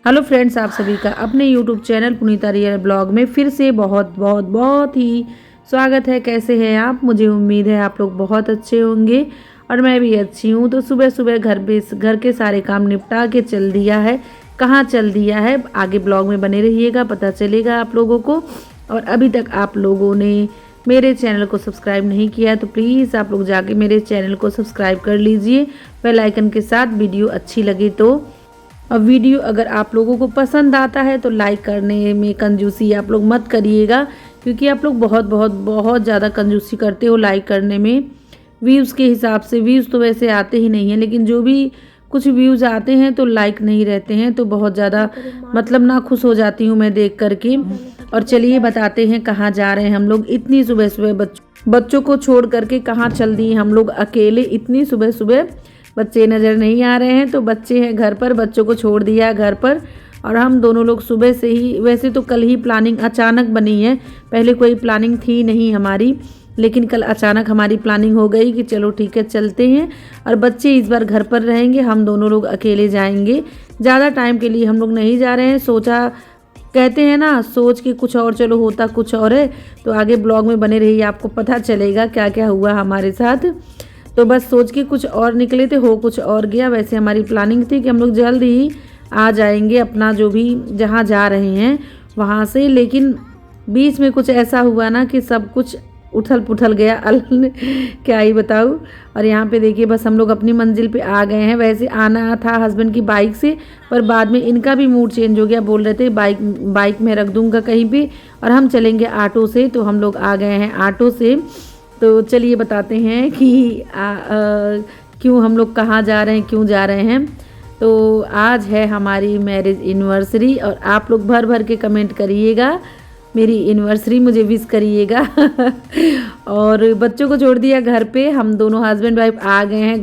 Hello friends, आप सभी का अपने यूट्यूब चैनल पुनीता रियल ब्लॉग में फिर से बहुत बहुत बहुत ही स्वागत है। कैसे हैं आप? मुझे उम्मीद है आप लोग बहुत अच्छे होंगे और मैं भी अच्छी हूँ। तो सुबह सुबह घर के सारे काम निपटा के चल दिया है। कहाँ चल दिया है आगे ब्लॉग में बने रहिएगा, पता चलेगा आप लोगों को। और अभी तक आप लोगों ने मेरे चैनल को सब्सक्राइब नहीं किया है तो प्लीज़ आप लोग जाके मेरे चैनल को सब्सक्राइब कर लीजिए बेल आइकन के साथ। वीडियो अच्छी लगे तो, और वीडियो अगर आप लोगों को पसंद आता है तो लाइक करने में कंजूसी आप लोग मत करिएगा, क्योंकि आप लोग बहुत बहुत बहुत ज़्यादा कंजूसी करते हो लाइक करने में। व्यूज़ के हिसाब से व्यूज़ तो वैसे आते ही नहीं हैं, लेकिन जो भी कुछ व्यूज़ आते हैं तो लाइक नहीं रहते हैं, तो बहुत ज़्यादा मतलब ना खुश हो जाती हूँ मैं देख करके। और चलिए बताते हैं कहाँ जा रहे हैं हम लोग। इतनी सुबह सुबह बच्चों को छोड़ करके कहाँ चल दिए हम लोग अकेले। इतनी सुबह सुबह बच्चे नज़र नहीं आ रहे हैं, तो बच्चे हैं घर पर, बच्चों को छोड़ दिया घर पर। और हम दोनों लोग सुबह से ही, वैसे तो कल ही प्लानिंग अचानक बनी है, पहले कोई प्लानिंग थी नहीं हमारी, लेकिन कल अचानक हमारी प्लानिंग हो गई कि चलो ठीक है चलते हैं। और बच्चे इस बार घर पर रहेंगे, हम दोनों लोग अकेले जाएंगे। ज़्यादा टाइम के लिए हम लोग नहीं जा रहे हैं। सोचा, कहते हैं ना, सोच के कुछ और चलो होता कुछ और है। तो आगे ब्लॉग में बने रहिए, आपको पता चलेगा क्या क्या हुआ हमारे साथ। तो बस सोच के कुछ और निकले थे, हो कुछ और गया। वैसे हमारी प्लानिंग थी कि हम लोग जल्द ही आ जाएंगे अपना जो भी जहाँ जा रहे हैं वहाँ से, लेकिन बीच में कुछ ऐसा हुआ ना कि सब कुछ उथल पुथल गया क्या ही बताऊँ। और यहाँ पे देखिए बस हम लोग अपनी मंजिल पे आ गए हैं। वैसे आना था हस्बैंड की बाइक से, पर बाद में इनका भी मूड चेंज हो गया। बोल रहे थे बाइक में रख दूँगा कहीं पे और हम चलेंगे ऑटो से, तो हम लोग आ गए हैं ऑटो से। तो चलिए बताते हैं कि क्यों हम लोग कहाँ जा रहे हैं, क्यों जा रहे हैं। तो आज है हमारी मैरिज एनिवर्सरी, और आप लोग भर भर के कमेंट करिएगा, मेरी एनिवर्सरी मुझे विश करिएगा। और बच्चों को छोड़ दिया घर पे, हम दोनों हस्बैंड वाइफ आ गए हैं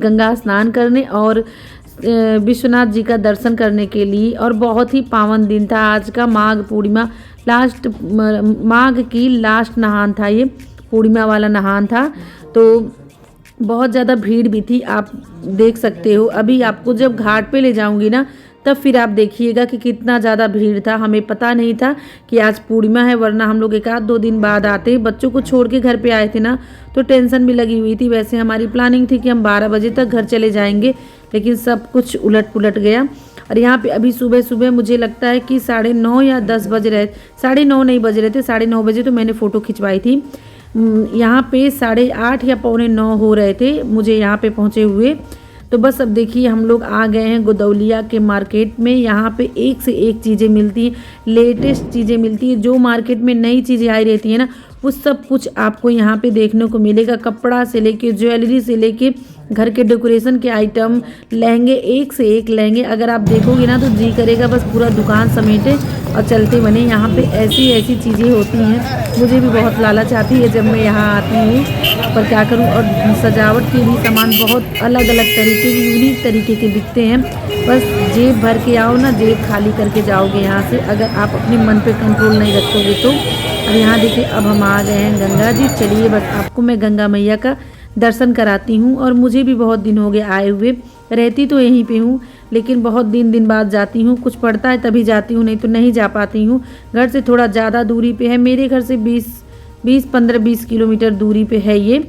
गंगा स्नान करने और विश्वनाथ जी का दर्शन करने के लिए। और बहुत ही पावन दिन था आज का, माघ पूर्णिमा, माघ की लास्ट नहान था, ये पूर्णिमा वाला नहान था। तो बहुत ज़्यादा भीड़ भी थी, आप देख सकते हो। अभी आपको जब घाट पे ले जाऊंगी ना, तब फिर आप देखिएगा कि कितना ज़्यादा भीड़ था। हमें पता नहीं था कि आज पूर्णिमा है, वरना हम लोग 1-2 दिन बाद आते। बच्चों को छोड़ के घर पे आए थे ना, तो टेंशन भी लगी हुई थी। वैसे हमारी प्लानिंग थी कि हम 12 बजे तक घर चले जाएंगे, लेकिन सब कुछ उलट पुलट गया। और यहाँ पे अभी सुबह सुबह मुझे लगता है कि 9:30 या 10 बज रहे, 9:30 नहीं बज रहे थे, 9:30 बजे तो मैंने फ़ोटो खिंचवाई थी। यहाँ पे 8:30 या 8:45 हो रहे थे मुझे यहाँ पे पहुँचे हुए। तो बस अब देखिए हम लोग आ गए हैं गोदौलिया के मार्केट में। यहाँ पे एक से एक चीज़ें मिलती हैं, लेटेस्ट चीज़ें मिलती हैं। जो मार्केट में नई चीज़ें आई रहती हैं ना, वो सब कुछ आपको यहाँ पे देखने को मिलेगा। कपड़ा से लेके, ज्वेलरी से लेके, घर के डेकोरेशन के आइटम, लहंगे, एक से एक लहंगे। अगर आप देखोगे ना तो जी करेगा बस पूरा दुकान समेटे और चलते बने। यहाँ पे ऐसी ऐसी चीज़ें होती हैं, मुझे भी बहुत लालच आती है जब मैं यहाँ आती हूँ, पर क्या करूँ। और सजावट के भी सामान बहुत अलग अलग तरीके के, यूनिक तरीके के बिकते हैं। बस जेब भर के आओ ना, जेब खाली करके जाओगे यहाँ से, अगर आप अपने मन पे कंट्रोल नहीं रखोगे तो। और यहाँ देखिए अब हम आ गए हैं गंगा जी। चलिए बस आपको मैं गंगा मैया का दर्शन कराती हूँ। और मुझे भी बहुत दिन हो गए आए हुए, रहती तो यहीं पे हूँ, लेकिन बहुत दिन बाद जाती हूँ। कुछ पड़ता है तभी जाती हूँ, नहीं तो नहीं जा पाती हूँ। घर से थोड़ा ज़्यादा दूरी पे है, मेरे घर से 15-20 किलोमीटर दूरी पे है ये।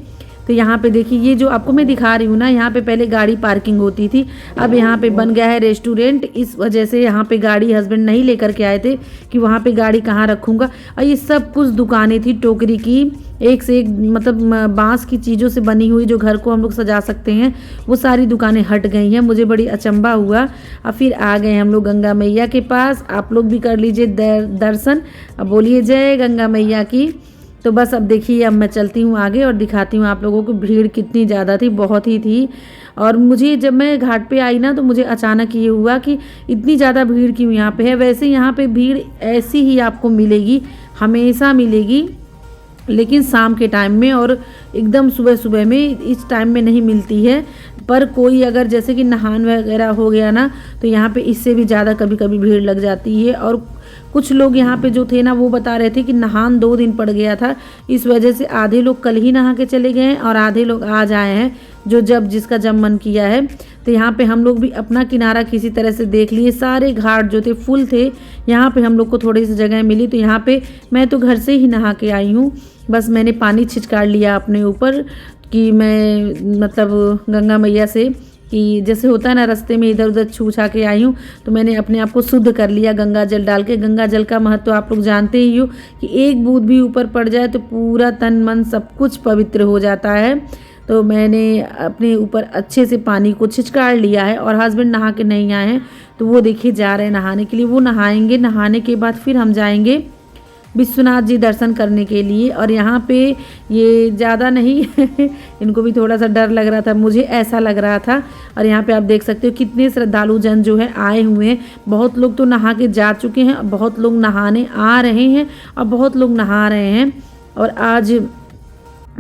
तो यहाँ पे देखिए, ये जो आपको मैं दिखा रही हूँ ना, यहाँ पे पहले गाड़ी पार्किंग होती थी, अब यहाँ पे बन गया है रेस्टोरेंट। इस वजह से यहाँ पे गाड़ी हस्बैंड नहीं लेकर के आए थे कि वहाँ पे गाड़ी कहाँ रखूँगा। और ये सब कुछ दुकानें थी टोकरी की, एक से एक, मतलब बांस की चीज़ों से बनी हुई, जो घर को हम लोग सजा सकते हैं, वो सारी दुकानें हट गई हैं। मुझे बड़ी अचंभा हुआ। अब फिर आ गए हम लोग गंगा मैया के पास। आप लोग भी कर लीजिए दर्शन, अब बोलिए जय गंगा मैया की। तो बस अब देखिए, अब मैं चलती हूँ आगे और दिखाती हूँ आप लोगों को भीड़ कितनी ज़्यादा थी, बहुत ही थी। और मुझे जब मैं घाट पे आई ना, तो मुझे अचानक ये हुआ कि इतनी ज़्यादा भीड़ क्यों यहाँ पे है। वैसे यहाँ पे भीड़ ऐसी ही आपको मिलेगी, हमेशा मिलेगी, लेकिन शाम के टाइम में और एकदम सुबह सुबह में इस टाइम में नहीं मिलती है। पर कोई अगर जैसे कि नहान वगैरह हो गया ना, तो यहाँ पे इससे भी ज़्यादा कभी कभी भीड़ लग जाती है। और कुछ लोग यहाँ पे जो थे ना, वो बता रहे थे कि नहान 2 दिन पड़ गया था, इस वजह से आधे लोग कल ही नहा के चले गए हैं और आधे लोग आज आए हैं, जो जिसका जब मन किया है। तो यहाँ पे हम लोग भी अपना किनारा किसी तरह से देख लिए। सारे घाट जो थे फुल थे। यहाँ पे हम लोग को थोड़ी सी जगह मिली, तो यहाँ पे मैं तो घर से ही नहा के आई हूँ। बस मैंने पानी छिटकार लिया अपने ऊपर कि मैं मतलब गंगा मैया से, कि जैसे होता है ना रास्ते में इधर उधर छू छा के आई हूँ, तो मैंने अपने आप को शुद्ध कर लिया गंगा जल डाल के। गंगा जल का महत्व आप लोग जानते ही हो कि एक बूंद भी ऊपर पड़ जाए तो पूरा तन मन सब कुछ पवित्र हो जाता है। तो मैंने अपने ऊपर अच्छे से पानी को छिटकार लिया है। और हस्बैंड नहा के नहीं आए हैं, तो वो देखिए जा रहे हैं नहाने के लिए। वो नहाएंगे, नहाने के बाद फिर हम जाएंगे विश्वनाथ जी दर्शन करने के लिए। और यहाँ पे ये ज़्यादा नहीं इनको भी थोड़ा सा डर लग रहा था, मुझे ऐसा लग रहा था। और यहाँ पे आप देख सकते हो कितने श्रद्धालु जन जो है आए हुए हैं। बहुत लोग तो नहा के जा चुके हैं, बहुत लोग नहाने आ रहे हैं और बहुत लोग नहा रहे हैं। और आज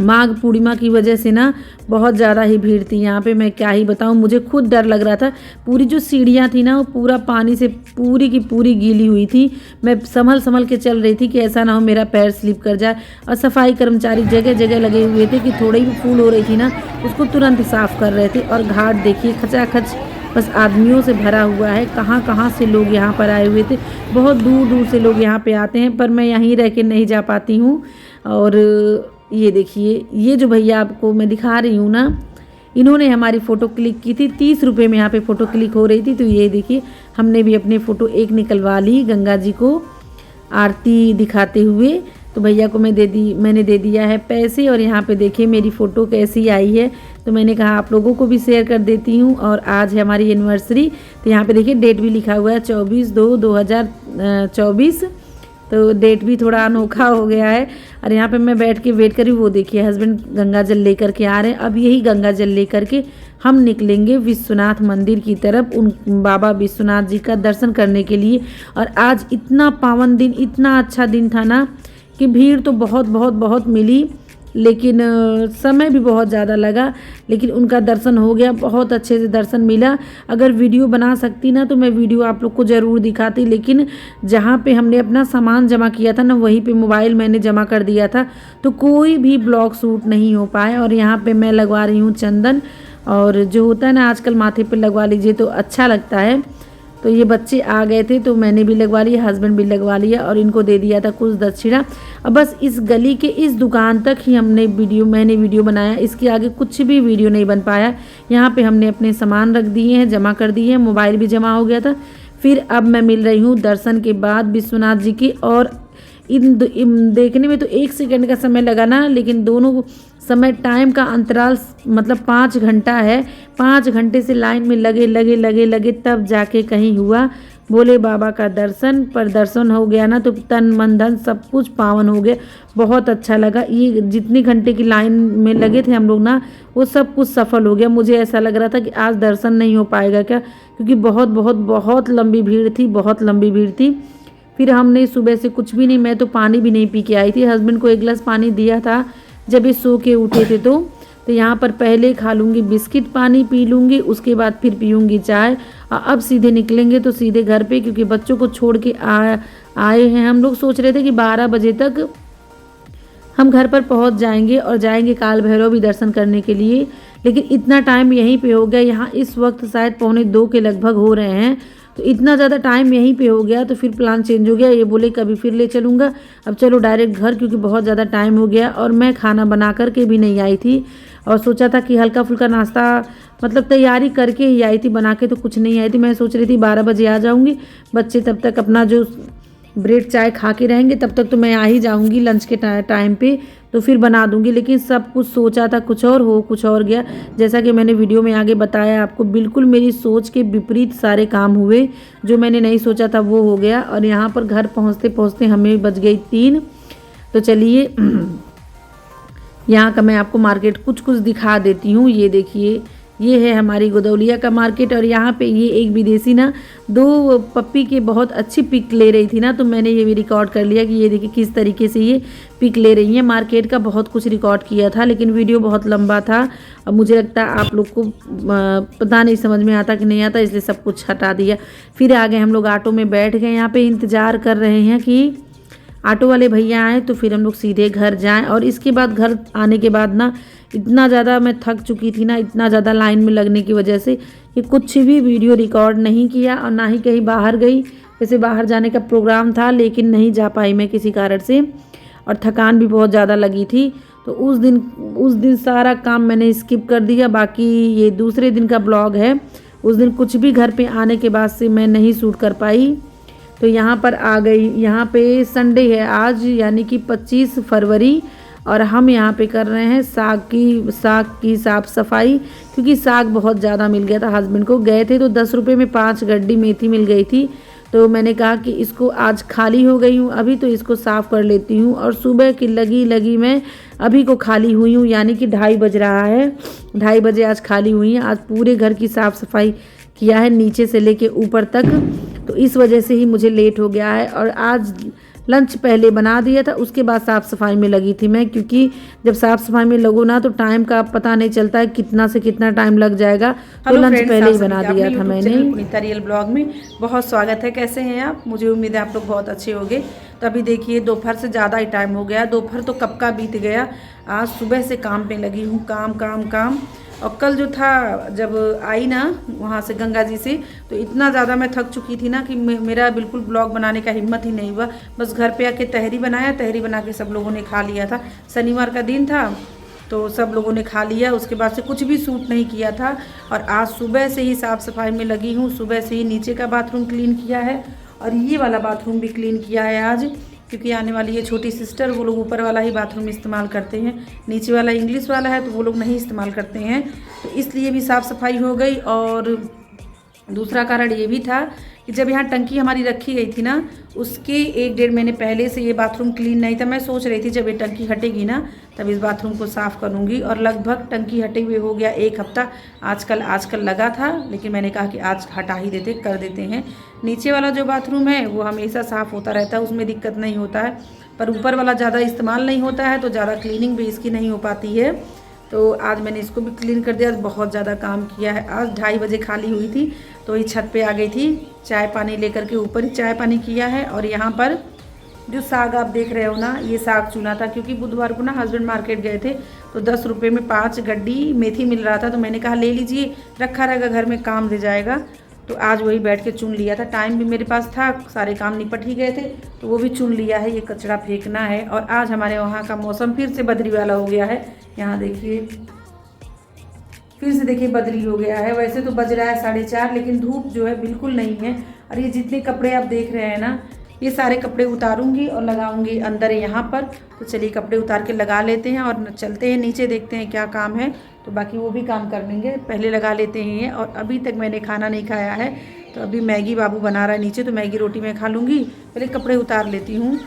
माघ पूर्णिमा की वजह से ना बहुत ज़्यादा ही भीड़ थी यहाँ पे। मैं क्या ही बताऊँ, मुझे खुद डर लग रहा था। पूरी जो सीढ़ियाँ थी ना वो पूरा पानी से पूरी की पूरी गीली हुई थी। मैं संभल के चल रही थी कि ऐसा ना हो मेरा पैर स्लिप कर जाए। और सफाई कर्मचारी जगह जगह लगे हुए थे कि थोड़ी भी फूल हो रही थी ना उसको तुरंत साफ़ कर रहे थे। और घाट देखिए खचाखच बस आदमियों से भरा हुआ है। कहाँ कहाँ से लोग यहाँ पर आए हुए थे, बहुत दूर दूर से लोग यहाँ पे आते हैं, पर मैं यहीं रह के नहीं जा पाती हूँ। और ये देखिए, ये जो भैया आपको मैं दिखा रही हूँ ना, इन्होंने हमारी फ़ोटो क्लिक की थी। 30 रुपये में यहाँ पे फ़ोटो क्लिक हो रही थी। तो ये देखिए हमने भी अपने फ़ोटो एक निकलवा ली गंगा जी को आरती दिखाते हुए। तो भैया को मैंने दे दिया है पैसे। और यहाँ पे देखिए मेरी फ़ोटो कैसी आई है, तो मैंने कहा आप लोगों को भी शेयर कर देती हूँ। और आज है हमारी एनिवर्सरी। तो यहाँ पे देखिए डेट भी लिखा हुआ है 24/2/2024। तो डेट भी थोड़ा अनोखा हो गया है। और यहाँ पे मैं बैठ के वेट करी। वो देखिए हस्बैंड गंगा जल लेकर के आ रहे हैं। अब यही गंगा जल लेकर के हम निकलेंगे विश्वनाथ मंदिर की तरफ, उन बाबा विश्वनाथ जी का दर्शन करने के लिए। और आज इतना पावन दिन, इतना अच्छा दिन था ना कि भीड़ तो बहुत बहुत बहुत मिली, लेकिन समय भी बहुत ज़्यादा लगा। लेकिन उनका दर्शन हो गया, बहुत अच्छे से दर्शन मिला। अगर वीडियो बना सकती ना तो मैं वीडियो आप लोग को ज़रूर दिखाती, लेकिन जहाँ पे हमने अपना सामान जमा किया था ना वहीं पे मोबाइल मैंने जमा कर दिया था, तो कोई भी ब्लॉग शूट नहीं हो पाया। और यहाँ पे मैं लगवा रही हूँ चंदन, और जो होता है ना आजकल माथे पे लगवा लीजिए तो अच्छा लगता है। तो ये बच्चे आ गए थे तो मैंने भी लगवा लिया, हस्बैंड भी लगवा लिया और इनको दे दिया था कुछ दक्षिणा। अब बस इस गली के इस दुकान तक ही मैंने वीडियो बनाया, इसके आगे कुछ भी वीडियो नहीं बन पाया। यहाँ पे हमने अपने सामान रख दिए हैं, जमा कर दिए हैं, मोबाइल भी जमा हो गया था। फिर अब मैं मिल रही हूँ दर्शन के बाद विश्वनाथ जी की। और इन देखने में तो 1 सेकंड का समय लगा ना, लेकिन दोनों समय टाइम का अंतराल मतलब 5 घंटा है। 5 घंटे से लाइन में लगे तब जाके कहीं हुआ भोले बाबा का दर्शन। पर दर्शन हो गया ना तो तन मन धन सब कुछ पावन हो गया, बहुत अच्छा लगा। ये जितनी घंटे की लाइन में लगे थे हम लोग ना वो सब कुछ सफल हो गया। मुझे ऐसा लग रहा था कि आज दर्शन नहीं हो पाएगा क्या, क्योंकि बहुत बहुत बहुत लंबी भीड़ थी, बहुत लंबी भीड़ थी। फिर हमने सुबह से कुछ भी नहीं, मैं तो पानी भी नहीं पी के आई थी। हस्बैंड को 1 गिलास पानी दिया था जब ये सो के उठे थे। तो यहाँ पर पहले खा लूँगी बिस्किट, पानी पी लूँगी, उसके बाद फिर पीऊँगी चाय। अब सीधे निकलेंगे तो सीधे घर पे, क्योंकि बच्चों को छोड़ के आए हैं। हम लोग सोच रहे थे कि 12 बजे तक हम घर पर पहुँच जाएंगे और जाएंगे काल भैरव भी दर्शन करने के लिए, लेकिन इतना टाइम यहीं पे हो गया। यहाँ इस वक्त शायद 1:45 के लगभग हो रहे हैं, तो इतना ज़्यादा टाइम यहीं पे हो गया। तो फिर प्लान चेंज हो गया। ये बोले कभी फिर ले चलूँगा, अब चलो डायरेक्ट घर, क्योंकि बहुत ज़्यादा टाइम हो गया। और मैं खाना बना कर के भी नहीं आई थी, और सोचा था कि हल्का फुल्का नाश्ता मतलब तैयारी करके ही आई थी, बना के तो कुछ नहीं आई थी। मैं सोच रही थी 12 बजे आ जाऊँगी, बच्चे तब तक अपना जो ब्रेड चाय खा के रहेंगे, तब तक तो मैं आ ही जाऊँगी लंच के टाइम पे, तो फिर बना दूँगी। लेकिन सब कुछ सोचा था कुछ और हो, कुछ और गया। जैसा कि मैंने वीडियो में आगे बताया आपको, बिल्कुल मेरी सोच के विपरीत सारे काम हुए। जो मैंने नहीं सोचा था वो हो गया। और यहाँ पर घर पहुँचते पहुँचते हमें बज गई 3। तो चलिए यहाँ का मैं आपको मार्केट कुछ दिखा देती हूँ। ये देखिए, ये है हमारी गोदौलिया का मार्केट। और यहाँ पे ये एक विदेशी ना 2 पप्पी के बहुत अच्छी पिक ले रही थी ना, तो मैंने ये भी रिकॉर्ड कर लिया कि ये देखिए किस तरीके से ये पिक ले रही हैं। मार्केट का बहुत कुछ रिकॉर्ड किया था, लेकिन वीडियो बहुत लंबा था। अब मुझे लगता है आप लोग को पता नहीं समझ में आता कि नहीं आता, इसलिए सब कुछ हटा दिया। फिर आगे हम लोग ऑटो में बैठ गए। यहाँ पर इंतज़ार कर रहे हैं कि ऑटो वाले भैया आए तो फिर हम लोग सीधे घर जाएं। और इसके बाद घर आने के बाद ना इतना ज़्यादा मैं थक चुकी थी ना, इतना ज़्यादा लाइन में लगने की वजह से कि कुछ भी वीडियो रिकॉर्ड नहीं किया और ना ही कहीं बाहर गई। वैसे बाहर जाने का प्रोग्राम था लेकिन नहीं जा पाई मैं किसी कारण से, और थकान भी बहुत ज़्यादा लगी थी। तो उस दिन सारा काम मैंने स्किप कर दिया। बाकी ये दूसरे दिन का ब्लॉग है, उस दिन कुछ भी घर पे आने के बाद से मैं नहीं शूट कर पाई। तो यहाँ पर आ गई। यहाँ पे संडे है आज, यानी कि 25 फरवरी, और हम यहाँ पे कर रहे हैं साग की साफ़ सफाई, क्योंकि साग बहुत ज़्यादा मिल गया था। हस्बैंड को गए थे तो 10 रुपये में 5 गड्डी मेथी मिल गई थी। तो मैंने कहा कि इसको आज खाली हो गई हूँ अभी, तो इसको साफ़ कर लेती हूँ। और सुबह की लगी मैं अभी को खाली हुई हूँ, यानी कि 2:30 बज रहा है। 2:30 बजे आज खाली हुई हैं। आज पूरे घर की साफ़ सफाई किया है, नीचे से लेके ऊपर तक। तो इस वजह से ही मुझे लेट हो गया है। और आज लंच पहले बना दिया था, उसके बाद साफ़ सफाई में लगी थी मैं, क्योंकि जब साफ़ सफाई में लगो ना तो टाइम का पता नहीं चलता है कितना से कितना टाइम लग जाएगा। तो लंच पहले ही बना दिया था मैंने। पुनीता रियल ब्लॉग में बहुत स्वागत है। कैसे हैं आप? मुझे उम्मीद है आप लोग बहुत अच्छे होंगे। तो अभी देखिए दोपहर से ज़्यादा ही टाइम हो गया। दोपहर तो कब का बीत गया। आज सुबह से काम पे लगी हूँ, काम। और कल जो था, जब आई ना वहाँ से गंगा जी से, तो इतना ज़्यादा मैं थक चुकी थी ना कि मेरा बिल्कुल ब्लॉग बनाने का हिम्मत ही नहीं हुआ। बस घर पे आके तहरी बनाया, तहरी बना के सब लोगों ने खा लिया था। शनिवार का दिन था तो सब लोगों ने खा लिया। उसके बाद से कुछ भी शूट नहीं किया था। और आज सुबह से ही साफ़ सफाई में लगी हूँ। सुबह से ही नीचे का बाथरूम क्लीन किया है और ये वाला बाथरूम भी क्लीन किया है आज, क्योंकि आने वाली ये छोटी सिस्टर, वो लोग ऊपर वाला ही बाथरूम इस्तेमाल करते हैं, नीचे वाला इंग्लिश वाला है तो वो लोग नहीं इस्तेमाल करते हैं। तो इसलिए भी साफ़ सफाई हो गई। और दूसरा कारण ये भी था कि जब यहाँ टंकी हमारी रखी गई थी ना, उसके 1-1.5 महीने पहले से ये बाथरूम क्लीन नहीं था। मैं सोच रही थी जब ये टंकी हटेगी ना तब इस बाथरूम को साफ़ करूँगी। और लगभग टंकी हटे हुए हो गया 1 हफ्ता। आजकल लगा था, लेकिन मैंने कहा कि आज हटा ही कर देते हैं। नीचे वाला जो बाथरूम है वो हमेशा साफ़ होता रहता है, उसमें दिक्कत नहीं होता है। पर ऊपर वाला ज़्यादा इस्तेमाल नहीं होता है तो ज़्यादा क्लीनिंग भी इसकी नहीं हो पाती है। तो आज मैंने इसको भी क्लीन कर दिया। आज बहुत ज़्यादा काम किया है। आज 2:30 बजे खाली हुई थी तो ये छत पे आ गई थी, चाय पानी लेकर के ऊपर ही चाय पानी किया है। और यहाँ पर जो साग आप देख रहे हो ना, ये साग चुना था, क्योंकि बुधवार को ना हस्बैंड मार्केट गए थे तो 10 रुपये में 5 गड्डी मेथी मिल रहा था। तो मैंने कहा ले लीजिए, रखा रहेगा घर में, काम दे जाएगा। तो आज वही बैठ के चुन लिया था। टाइम भी मेरे पास था, सारे काम निपट ही गए थे तो वो भी चुन लिया है। ये कचरा फेंकना है। और आज हमारे वहाँ का मौसम फिर से बदरी वाला हो गया है। यहाँ देखिए, फिर से देखिए बदली हो गया है। वैसे तो बज रहा है 4:30, लेकिन धूप जो है बिल्कुल नहीं है। और ये जितने कपड़े आप देख रहे हैं ना, ये सारे कपड़े उतारूंगी और लगाऊंगी अंदर यहाँ पर। तो चलिए कपड़े उतार के लगा लेते हैं और चलते हैं नीचे, देखते हैं क्या काम है। तो बाकी वो भी काम कर लेंगे, पहले लगा लेते हैं ये। और अभी तक मैंने खाना नहीं खाया है, तो अभी मैगी बाबू बना रहा है नीचे, तो मैगी रोटी मैं खा लूँगी। पहले कपड़े उतार लेती हूँ।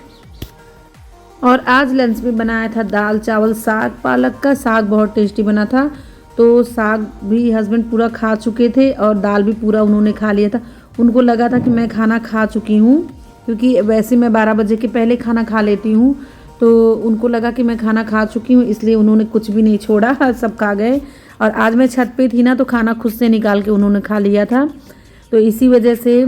और आज लंच में बनाया था दाल चावल साग, पालक का साग बहुत टेस्टी बना था। तो साग भी हस्बैंड पूरा खा चुके थे और दाल भी पूरा उन्होंने खा लिया था। उनको लगा था कि मैं खाना खा चुकी हूँ, क्योंकि वैसे मैं 12 बजे के पहले खाना खा लेती हूँ। तो उनको लगा कि मैं खाना खा चुकी हूँ, इसलिए उन्होंने कुछ भी नहीं छोड़ा, सब खा गए। और आज मैं छत पे थी ना तो खाना खुद से निकाल के उन्होंने खा लिया था। तो इसी वजह से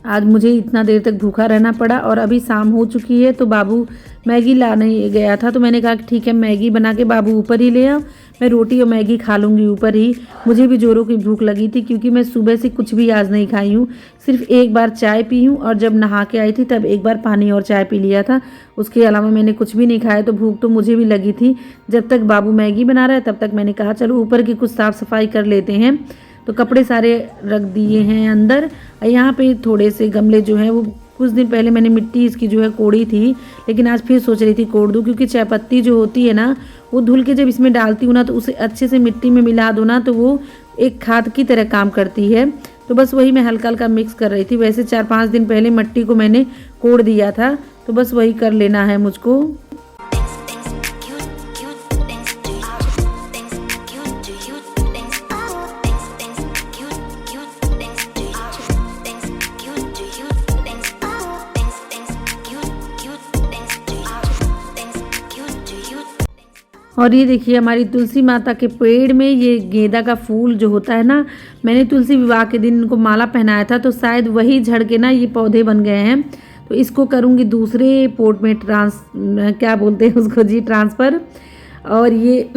आज मुझे इतना देर तक भूखा रहना पड़ा। और अभी शाम हो चुकी है तो बाबू मैगी लाने गया था, तो मैंने कहा कि ठीक है मैगी बना के बाबू ऊपर ही ले आ, मैं रोटी और मैगी खा लूँगी ऊपर ही। मुझे भी जोरों की भूख लगी थी, क्योंकि मैं सुबह से कुछ भी आज नहीं खाई हूँ। सिर्फ एक बार चाय पी हूँ और जब नहा के आई थी तब एक बार पानी और चाय पी लिया था। उसके अलावा मैंने कुछ भी नहीं खाया। तो भूख तो मुझे भी लगी थी। जब तक बाबू मैगी बना रहा है तब तक मैंने कहा चलो ऊपर की कुछ साफ़ सफाई कर लेते हैं। तो कपड़े सारे रख दिए हैं अंदर। यहाँ पे थोड़े से गमले जो हैं वो कुछ दिन पहले मैंने मिट्टी इसकी जो है कोड़ी थी, लेकिन आज फिर सोच रही थी कोड़ दूँ, क्योंकि चाय पत्ती जो होती है ना वो धुल के जब इसमें डालती हूँ ना तो उसे अच्छे से मिट्टी में मिला दो ना तो वो एक खाद की तरह काम करती है। तो बस वही मैं हल्का हल्का मिक्स कर रही थी। वैसे 4-5 दिन पहले मिट्टी को मैंने कोड़ दिया था, तो बस वही कर लेना है मुझको। और ये देखिए हमारी तुलसी माता के पेड़ में ये गेंदा का फूल जो होता है ना, मैंने तुलसी विवाह के दिन इनको माला पहनाया था, तो शायद वही झड़ के ना ये पौधे बन गए हैं। तो इसको करूँगी दूसरे पोर्ट में क्या बोलते हैं उसको जी, ट्रांसफ़र। और ये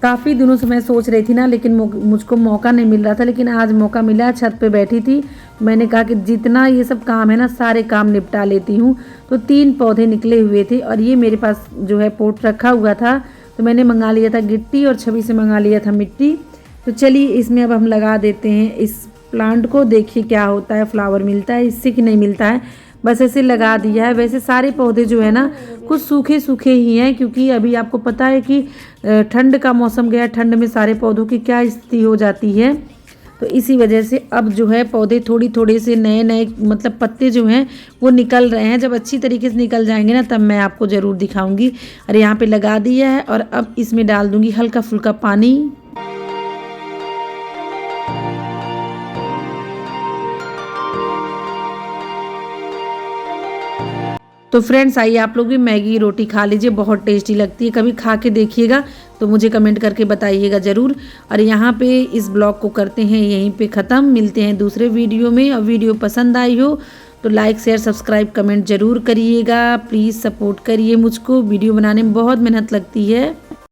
काफ़ी दिनों से मैं सोच रही थी ना, लेकिन मुझको मौका नहीं मिल रहा था, लेकिन आज मौका मिला। छत पे बैठी थी, मैंने कहा कि जितना ये सब काम है ना सारे काम निपटा लेती हूँ। तो 3 पौधे निकले हुए थे और ये मेरे पास जो है पोट रखा हुआ था, तो मैंने मंगा लिया था गिट्टी और छवि से मंगा लिया था मिट्टी। तो चलिए इसमें अब हम लगा देते हैं इस प्लांट को, देखिए क्या होता है, फ्लावर मिलता है इससे कि नहीं मिलता है। बस ऐसे लगा दिया है। वैसे सारे पौधे जो है ना कुछ सूखे सूखे ही हैं, क्योंकि अभी आपको पता है कि ठंड का मौसम गया, ठंड में सारे पौधों की क्या स्थिति हो जाती है। तो इसी वजह से अब जो है पौधे थोड़ी थोड़े से नए नए मतलब पत्ते जो हैं वो निकल रहे हैं। जब अच्छी तरीके से निकल जाएंगे ना तब मैं आपको ज़रूर दिखाऊंगी। और यहाँ पे लगा दिया है और अब इसमें डाल दूंगी हल्का फुल्का पानी। तो फ्रेंड्स आइए आप लोग भी मैगी रोटी खा लीजिए, बहुत टेस्टी लगती है, कभी खा के देखिएगा तो मुझे कमेंट करके बताइएगा ज़रूर। और यहाँ पे इस ब्लॉग को करते हैं यहीं पे ख़त्म, मिलते हैं दूसरे वीडियो में। और वीडियो पसंद आई हो तो लाइक शेयर सब्सक्राइब कमेंट ज़रूर करिएगा, प्लीज़ सपोर्ट करिए मुझको, वीडियो बनाने में बहुत मेहनत लगती है।